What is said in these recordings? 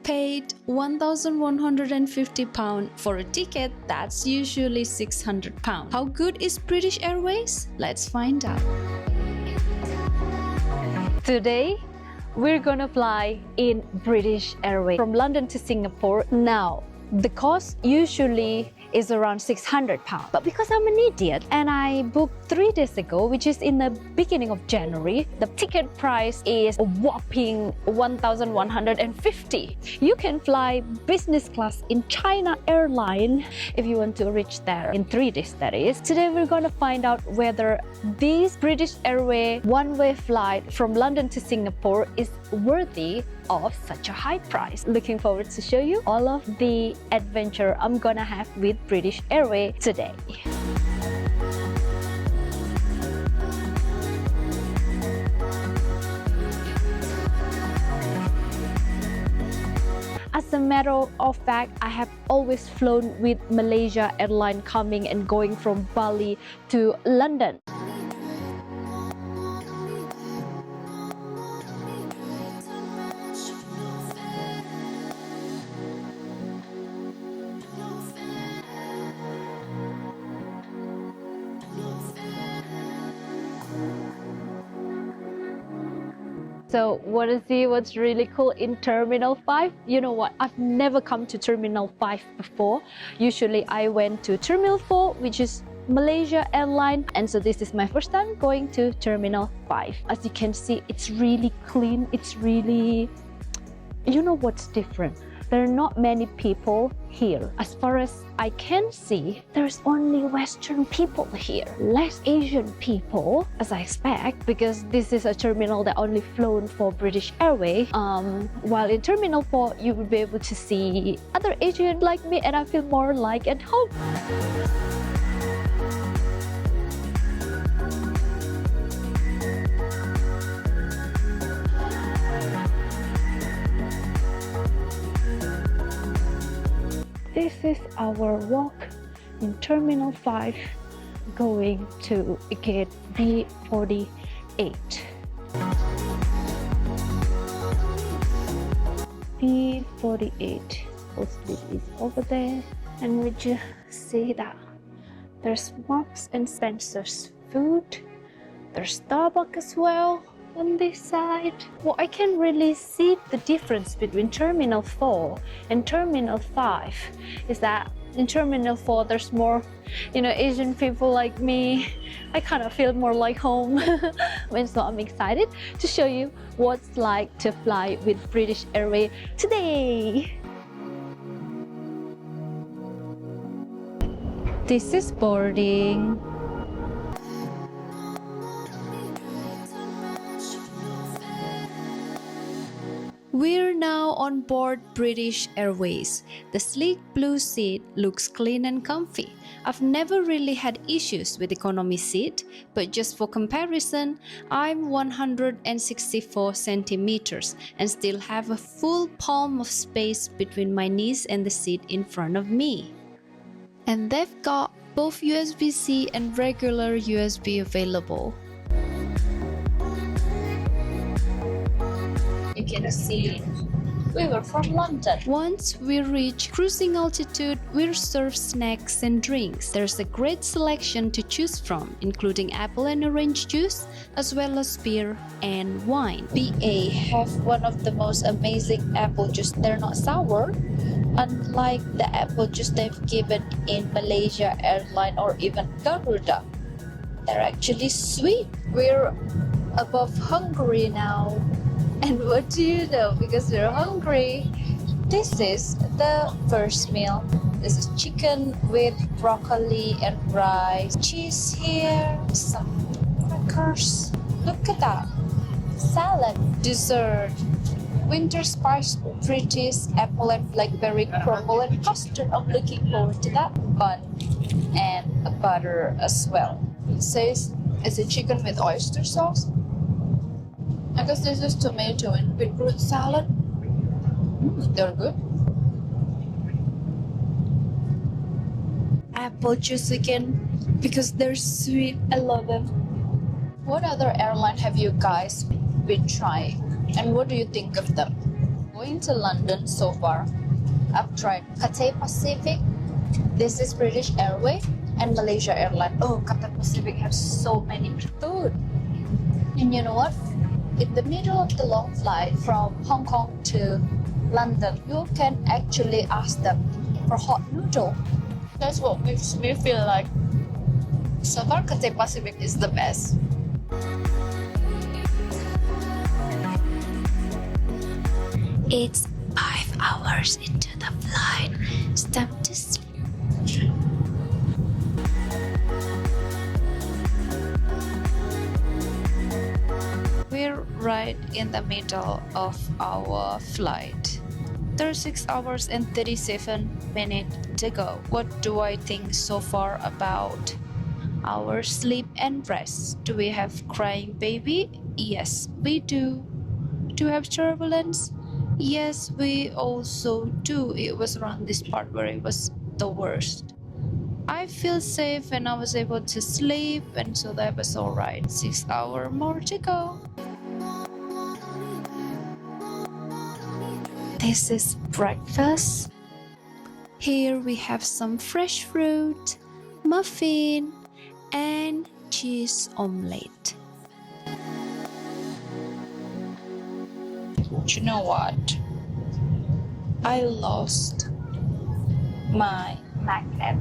paid £1,150 for a ticket that's usually £600. How good is British Airways? Let's find out. Today, we're gonna fly in British Airways from London to Singapore. Now, the cost usually is around £600. But because I'm an idiot and I booked 3 days ago, which is in the beginning of January, the ticket price is a whopping £1,150. You can fly business class in China Airline if you want to reach there in 3 days, that is. Today we're gonna find out whether this British Airways one-way flight from London to Singapore is worthy of such a high price. Looking forward to show you all of the adventure I'm gonna have with British Airways today. As a matter of fact, I have always flown with Malaysia Airline coming and going from Bali to London. So what's really cool in Terminal 5? You know what? I've never come to Terminal 5 before. Usually I went to Terminal 4, which is Malaysia Airline, and so this is my first time going to Terminal 5. As you can see, it's really clean. It's really, you know what's different? There are not many people here. As far as I can see, there's only Western people here. Less Asian people, as I expect, because this is a terminal that only flown for British Airways. While in Terminal 4, you will be able to see other Asians like me, and I feel more like at home. This is our walk in Terminal 5 going to gate B48. B48 hopefully is over there, and we just see that there's Marks and Spencer's food. There's Starbucks as well on this side. What I can really see the difference between Terminal 4 and Terminal 5 is that in Terminal 4 there's more, Asian people like me. I kind of feel more like home. And so I'm excited to show you what's like to fly with British Airways today. This is boarding. We're now on board British Airways. The sleek blue seat looks clean and comfy. I've never really had issues with economy seat, but just for comparison, I'm 164 centimeters and still have a full palm of space between my knees and the seat in front of me. And they've got both USBC and regular USB available. You can see we were from London. Once we reach cruising altitude, we're served snacks and drinks. There's a great selection to choose from, including apple and orange juice, as well as beer and wine. BA have one of the most amazing apple juice. They're not sour, unlike the apple juice they've given in Malaysia Airline or even Garuda. They're actually sweet. We're above Hungary now. And what do you know? Because we're hungry. This is the first meal. This is chicken with broccoli and rice. Cheese here, some crackers. Look at that. Salad. Dessert. Winter spice British apple and blackberry crumble and custard. I'm looking forward to that. Bun and a butter as well. It says it's a chicken with oyster sauce. I guess this is tomato and beetroot salad. They're good. Apple juice again because they're sweet. I love them. What other airline have you guys been trying? And what do you think of them? Going to London so far, I've tried Cathay Pacific. This is British Airways and Malaysia Airlines. Oh, Cathay Pacific has so many food. And you know what? In the middle of the long flight from Hong Kong to London, you can actually ask them for hot noodle. That's what makes me feel like so far Cathay Pacific is the best. It's 5 hours into the flight. It's time to sleep. We're right in the middle of our flight. 36 hours and 37 minutes to go. What do I think so far about our sleep and rest? Do we have crying baby? Yes, we do. Do we have turbulence? Yes, we also do. It was around this part where it was the worst. I feel safe and I was able to sleep, and so that was alright. 6 hours more to go. This is breakfast. Here we have some fresh fruit, muffin, and cheese omelette. You know what? I lost my magnet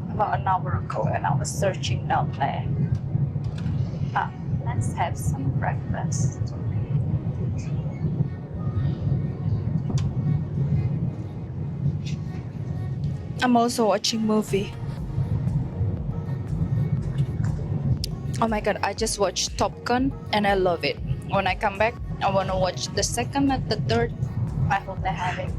about an hour ago and I was searching down there. Let's have some breakfast. I'm also watching movie. Oh my god, I just watched Top Gun and I love it. When I come back, I want to watch the second and the third. I hope they have it.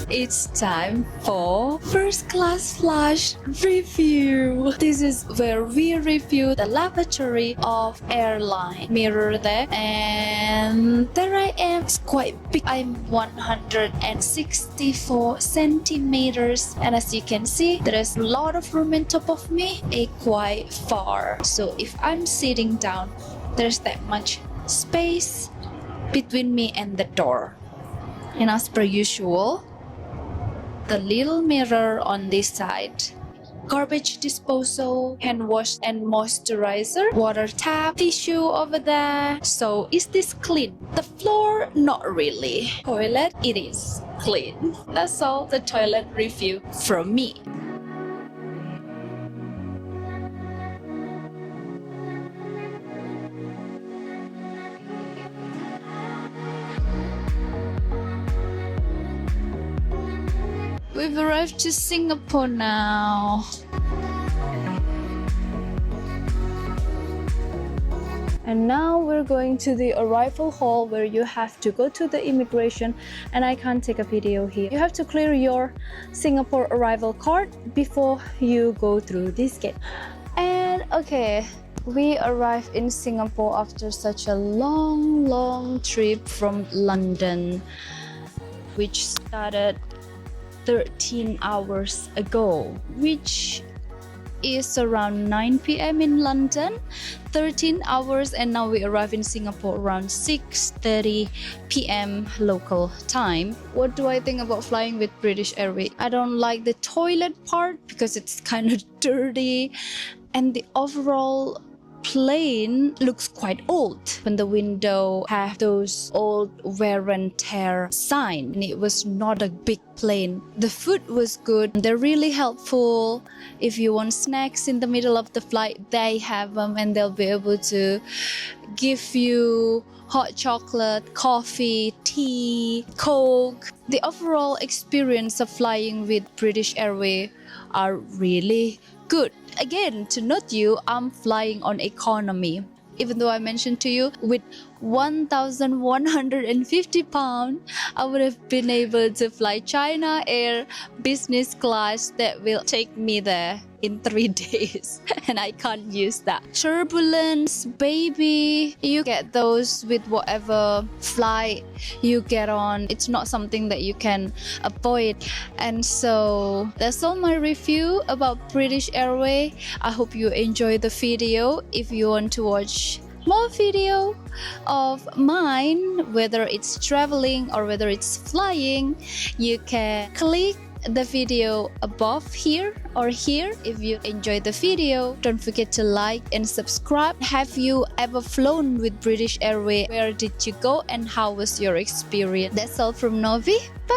It's time for first class flash review. This is where we review the lavatory of Airline. Mirror there, and there I am. It's quite big. I'm 164 centimeters, and as you can see, there is a lot of room on top of me, quite far. So if I'm sitting down, there's that much space between me and the door. And as per usual, the little mirror on this side, garbage disposal, hand wash and moisturizer, water tap, tissue over there. So is this clean? The floor, not really. Toilet, it is clean. That's all the toilet review from me. We've arrived to Singapore now. And now we're going to the arrival hall where you have to go to the immigration, and I can't take a video here. You have to clear your Singapore arrival card before you go through this gate. And okay, we arrived in Singapore after such a long trip from London, which started 13 hours ago, which is around 9 p.m. in London. 13 hours, and now we arrive in Singapore around 6:30 p.m. local time. What do I think about flying with British Airways? I don't like the toilet part because it's kind of dirty, and the overall plane looks quite old. When the window have those old wear and tear sign, and it was not a big plane. The food was good. They're really helpful. If you want snacks in the middle of the flight, they have them, and they'll be able to give you hot chocolate, coffee, tea, Coke. The overall experience of flying with British Airways are really good. Again, to note you, I'm flying on economy. Even though I mentioned to you, with 1,150 pounds, I would have been able to fly China Air business class that will take me there in 3 days, and I can't use that. Turbulence, baby, you get those with whatever flight you get on. It's not something that you can avoid. And so that's all my review about British Airways. I hope you enjoy the video. If you want to watch more video of mine, whether it's traveling or whether it's flying, you can click the video above here or here. If you enjoyed the video, don't forget to like and subscribe. Have you ever flown with British Airways? Where did you go and how was your experience? That's all from Novi. Bye.